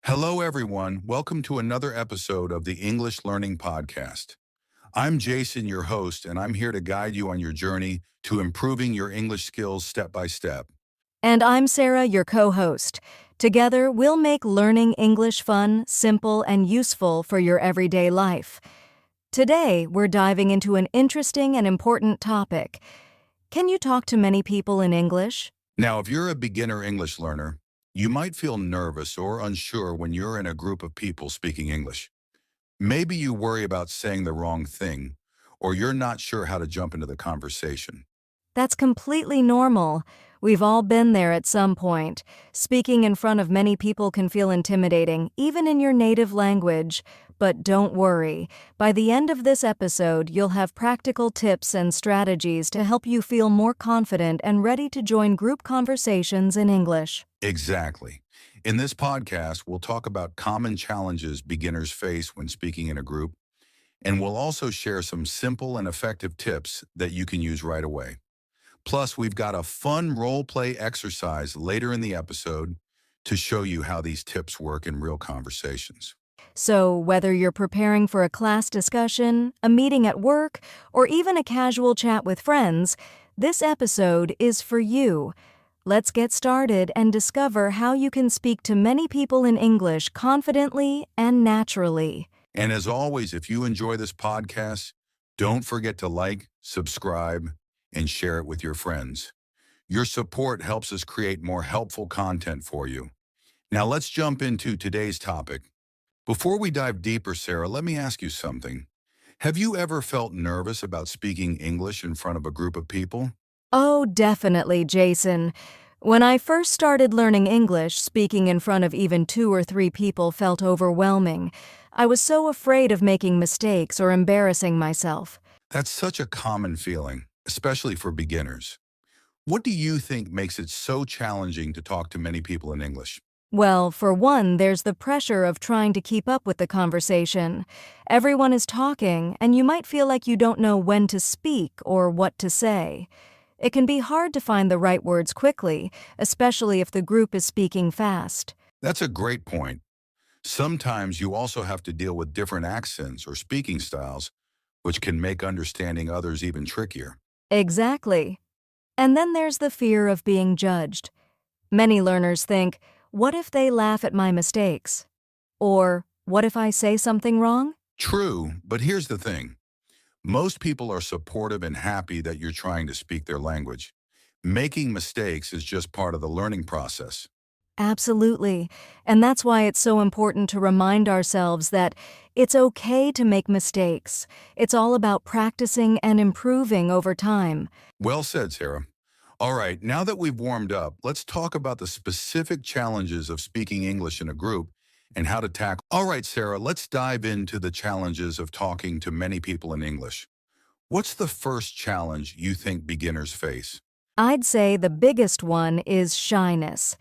Hello, everyone. Welcome to another episode of the English Learning Podcast. I'm Jason, your host, and I'm here to guide you on your journey to improving your English skills step by step. And I'm Sarah, your co-host. Together, we'll make learning English fun, simple, and useful for your everyday life. Today, we're diving into an interesting and important topic. Can you talk to many people in English? Now, if you're a beginner English learner, you might feel nervous or unsure when you're in a group of people speaking English. Maybe you worry about saying the wrong thing, or you're not sure how to jump into the conversation. That's completely normal. We've all been there at some point. Speaking in front of many people can feel intimidating, even in your native language. But don't worry. By the end of this episode, you'll have practical tips and strategies to help you feel more confident and ready to join group conversations in English. Exactly. In this podcast, we'll talk about common challenges beginners face when speaking in a group, and we'll also share some simple and effective tips that you can use right away. Plus, we've got a fun role play exercise later in the episode to show you how these tips work in real conversations. So, whether you're preparing for a class discussion, a meeting at work, or even a casual chat with friends, this episode is for you. Let's get started and discover how you can speak to many people in English confidently and naturally. And as always, if you enjoy this podcast, don't forget to like, subscribe, and share it with your friends. Your support helps us create more helpful content for you. Now let's jump into today's topic. Before we dive deeper, Sarah, let me ask you something. Have you ever felt nervous about speaking English in front of a group of people? Oh, definitely, Jason. When I first started learning English, speaking in front of even 2 or 3 people felt overwhelming. I was so afraid of making mistakes or embarrassing myself. That's such a common feeling, especially for beginners. What do you think makes it so challenging to talk to many people in English? Well, for one, there's the pressure of trying to keep up with the conversation. Everyone is talking, and you might feel like you don't know when to speak or what to say. It can be hard to find the right words quickly, especially if the group is speaking fast. That's a great point. Sometimes you also have to deal with different accents or speaking styles, which can make understanding others even trickier. Exactly. And then there's the fear of being judged. Many learners think, what if they laugh at my mistakes? Or, what if I say something wrong? True, but here's the thing. Most people are supportive and happy that you're trying to speak their language. Making mistakes is just part of the learning process. Absolutely. And that's why it's so important to remind ourselves that it's okay to make mistakes. It's all about practicing and improving over time. Well said, Sarah. All right, now that we've warmed up, let's talk about the specific challenges of speaking English in a group and how to tackle. All right, Sarah, let's dive into the challenges of talking to many people in English. What's the first challenge you think beginners face? I'd say the biggest one is shyness.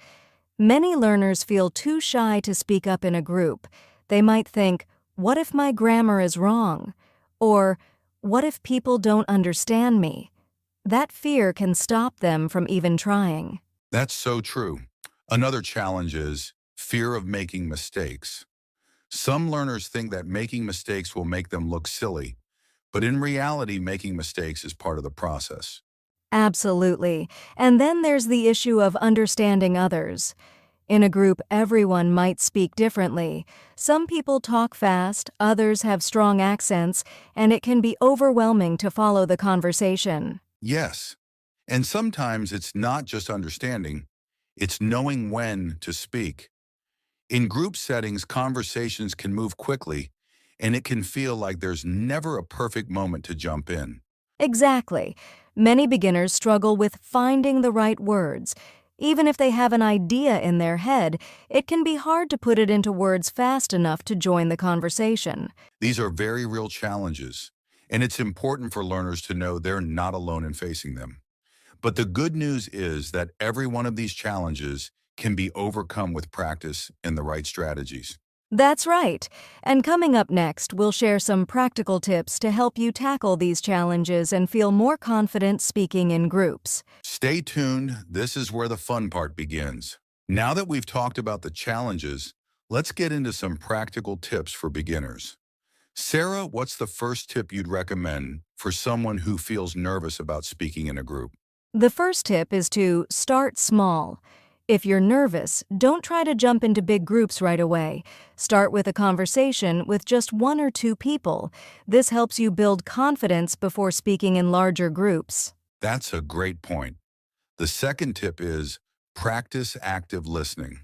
Many learners feel too shy to speak up in a group. They might think, what if my grammar is wrong? Or, what if people don't understand me? That fear can stop them from even trying. That's so true. Another challenge is fear of making mistakes. Some learners think that making mistakes will make them look silly, but in reality, making mistakes is part of the process. Absolutely. And then there's the issue of understanding others. In a group, everyone might speak differently. Some people talk fast, others have strong accents, and it can be overwhelming to follow the conversation. Yes, and sometimes it's not just understanding, it's knowing when to speak. In group settings, conversations can move quickly, and it can feel like there's never a perfect moment to jump in. Exactly. Many beginners struggle with finding the right words. Even if they have an idea in their head, it can be hard to put it into words fast enough to join the conversation. These are very real challenges, and it's important for learners to know they're not alone in facing them. But the good news is that every one of these challenges can be overcome with practice and the right strategies. That's right. And coming up next, we'll share some practical tips to help you tackle these challenges and feel more confident speaking in groups. Stay tuned, this is where the fun part begins. Now that we've talked about the challenges, Let's get into some practical tips for beginners. Sarah, what's the first tip you'd recommend for someone who feels nervous about speaking in a group? The first tip is to start small. If you're nervous, don't try to jump into big groups right away. Start with a conversation with just one or two people. This helps you build confidence before speaking in larger groups. That's a great point. The second tip is practice active listening.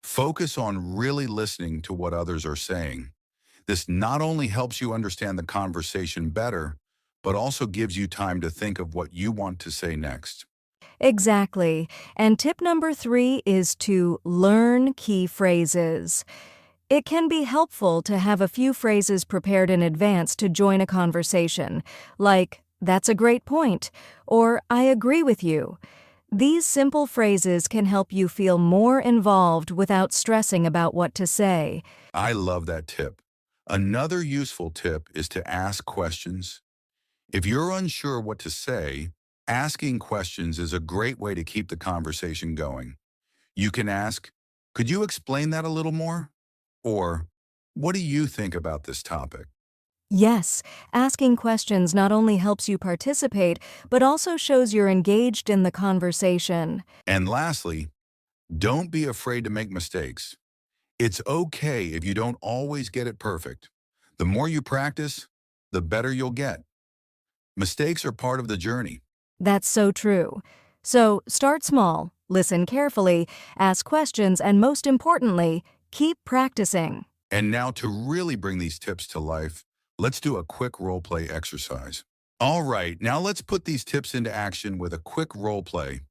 Focus on really listening to what others are saying. This not only helps you understand the conversation better, but also gives you time to think of what you want to say next. Exactly. And tip number 3 is to learn key phrases. It can be helpful to have a few phrases prepared in advance to join a conversation, like, "That's a great point," or "I agree with you." These simple phrases can help you feel more involved without stressing about what to say. I love that tip. Another useful tip is to ask questions. If you're unsure what to say, asking questions is a great way to keep the conversation going. You can ask, "Could you explain that a little more?" Or, "What do you think about this topic?" Yes, asking questions not only helps you participate, but also shows you're engaged in the conversation. And lastly, don't be afraid to make mistakes. It's okay if you don't always get it perfect. The more you practice, the better you'll get. Mistakes are part of the journey. That's so true. So start small, listen carefully, ask questions, and most importantly, keep practicing. And now to really bring these tips to life, let's do a quick role play exercise. All right, now let's put these tips into action with a quick role play.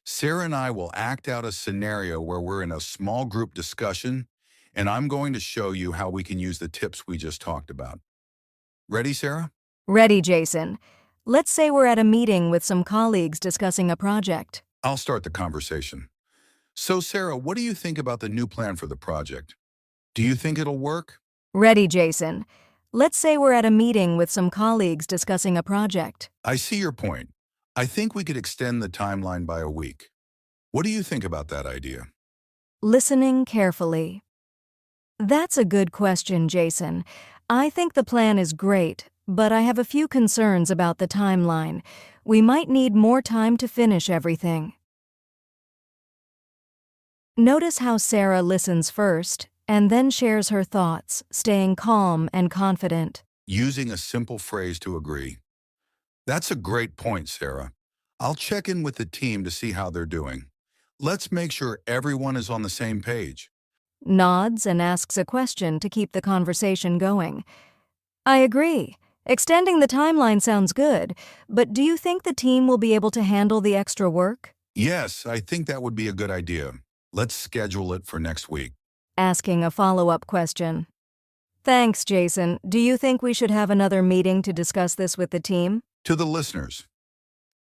Sarah and I will act out a scenario where we're in a small group discussion, and I'm going to show you how we can use the tips we just talked about. Ready, Sarah? Ready, Jason. Let's say we're at a meeting with some colleagues discussing a project. I'll start the conversation. So, Sarah, what do you think about the new plan for the project? Do you think it'll work? Ready, Jason. Let's say we're at a meeting with some colleagues discussing a project. I see your point. I think we could extend the timeline by a week. What do you think about that idea? Listening carefully. That's a good question, Jason. I think the plan is great, but I have a few concerns about the timeline. We might need more time to finish everything. Notice how Sarah listens first and then shares her thoughts, staying calm and confident. Using a simple phrase to agree. That's a great point, Sarah. I'll check in with the team to see how they're doing. Let's make sure everyone is on the same page. Nods and asks a question to keep the conversation going. I agree. Extending the timeline sounds good, but do you think the team will be able to handle the extra work? Yes, I think that would be a good idea. Let's schedule it for next week. Asking a follow-up question. Thanks, Jason. Do you think we should have another meeting to discuss this with the team? To the listeners,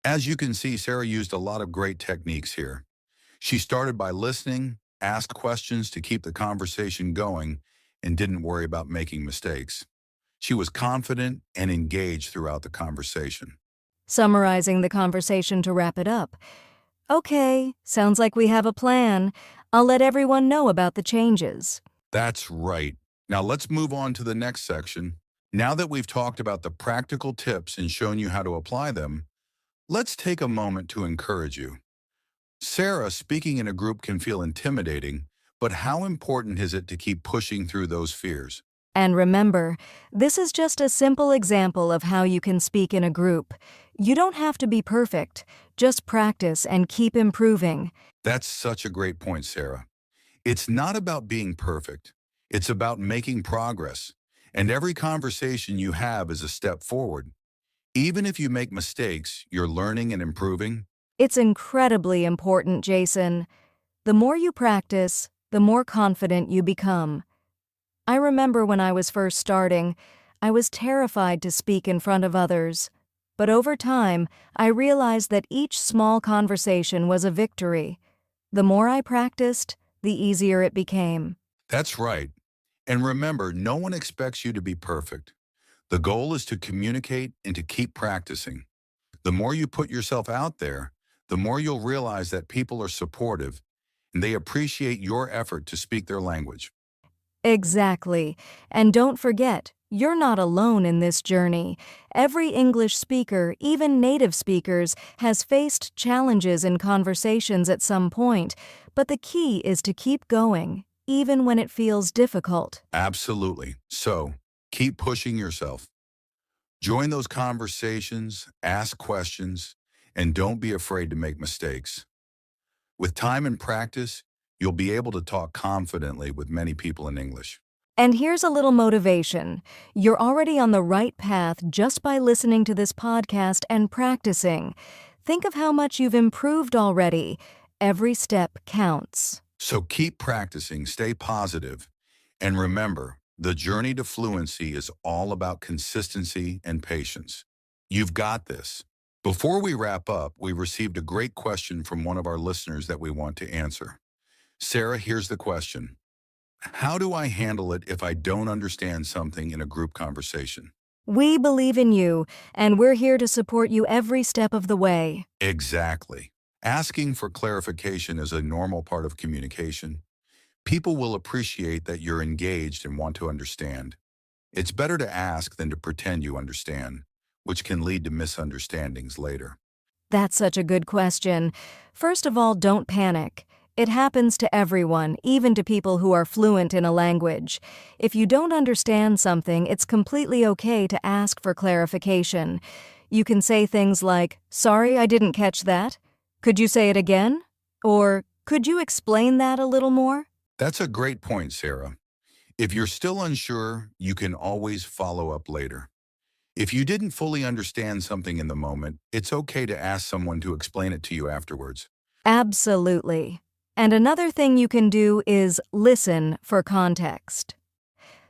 as you can see, Sarah used a lot of great techniques here. She started by listening, asked questions to keep the conversation going, and didn't worry about making mistakes. She was confident and engaged throughout the conversation. Summarizing the conversation to wrap it up. Okay, sounds like we have a plan. I'll let everyone know about the changes. That's right. Now let's move on to the next section. Now that we've talked about the practical tips and shown you how to apply them, let's take a moment to encourage you. Sarah, speaking in a group can feel intimidating, but how important is it to keep pushing through those fears? And remember, this is just a simple example of how you can speak in a group. You don't have to be perfect. Just practice and keep improving. That's such a great point, Sarah. It's not about being perfect. It's about making progress. And every conversation you have is a step forward. Even if you make mistakes, you're learning and improving. It's incredibly important, Jason. The more you practice, the more confident you become. I remember when I was first starting, I was terrified to speak in front of others. But over time, I realized that each small conversation was a victory. The more I practiced, the easier it became. That's right. And remember, no one expects you to be perfect. The goal is to communicate and to keep practicing. The more you put yourself out there, the more you'll realize that people are supportive and they appreciate your effort to speak their language. Exactly. And don't forget, you're not alone in this journey. Every English speaker, even native speakers, has faced challenges in conversations at some point, but the key is to keep going, even when it feels difficult. Absolutely. So, keep pushing yourself. Join those conversations, ask questions, and don't be afraid to make mistakes. With time and practice, you'll be able to talk confidently with many people in English. And here's a little motivation. You're already on the right path just by listening to this podcast and practicing. Think of how much you've improved already. Every step counts. So keep practicing, stay positive, and remember, the journey to fluency is all about consistency and patience. You've got this. Before we wrap up, we received a great question from one of our listeners that we want to answer. Sarah, here's the question. How do I handle it if I don't understand something in a group conversation? We believe in you, and we're here to support you every step of the way. Exactly. Asking for clarification is a normal part of communication. People will appreciate that you're engaged and want to understand. It's better to ask than to pretend you understand, which can lead to misunderstandings later. That's such a good question. First of all, don't panic. It happens to everyone, even to people who are fluent in a language. If you don't understand something, it's completely okay to ask for clarification. You can say things like, "Sorry, I didn't catch that. Could you say it again?" Or, "Could you explain that a little more?" That's a great point, Sarah. If you're still unsure, you can always follow up later. If you didn't fully understand something in the moment, it's okay to ask someone to explain it to you afterwards. Absolutely. And another thing you can do is listen for context.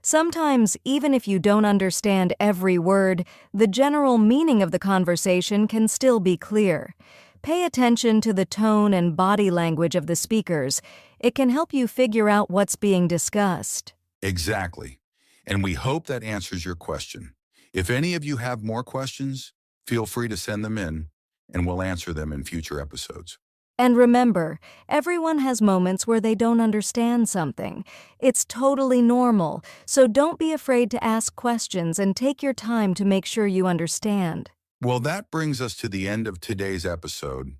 Sometimes, even if you don't understand every word, the general meaning of the conversation can still be clear. Pay attention to the tone and body language of the speakers. It can help you figure out what's being discussed. Exactly. And we hope that answers your question. If any of you have more questions, feel free to send them in, and we'll answer them in future episodes. And remember, everyone has moments where they don't understand something. It's totally normal, so don't be afraid to ask questions and take your time to make sure you understand. Well, that brings us to the end of today's episode.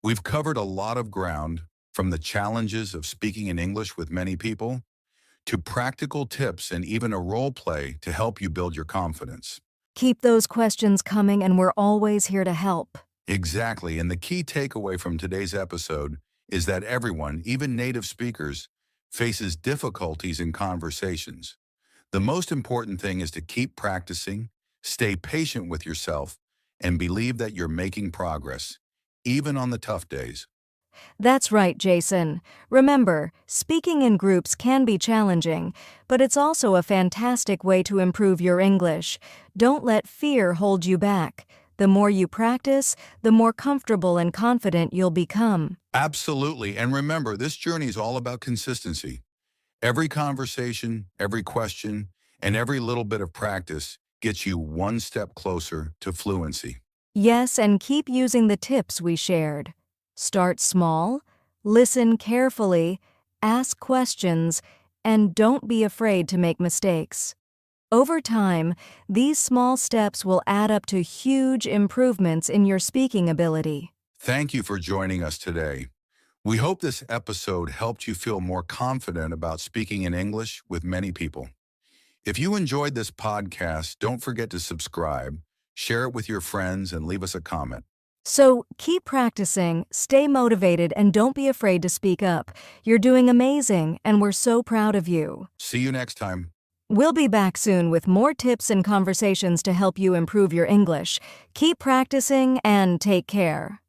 We've covered a lot of ground, from the challenges of speaking in English with many people to practical tips and even a role play to help you build your confidence. Keep those questions coming, and we're always here to help. Exactly, and the key takeaway from today's episode is that everyone, even native speakers, faces difficulties in conversations. The most important thing is to keep practicing, stay patient with yourself, and believe that you're making progress, even on the tough days. That's right, Jason. Remember, speaking in groups can be challenging, but it's also a fantastic way to improve your English. Don't let fear hold you back. The more you practice, the more comfortable and confident you'll become. Absolutely, and remember, this journey is all about consistency. Every conversation, every question, and every little bit of practice gets you one step closer to fluency. Yes, and keep using the tips we shared. Start small, listen carefully, ask questions, and don't be afraid to make mistakes. Over time, these small steps will add up to huge improvements in your speaking ability. Thank you for joining us today. We hope this episode helped you feel more confident about speaking in English with many people. If you enjoyed this podcast, don't forget to subscribe, share it with your friends, and leave us a comment. So keep practicing, stay motivated, and don't be afraid to speak up. You're doing amazing, and we're so proud of you. See you next time. We'll be back soon with more tips and conversations to help you improve your English. Keep practicing and take care.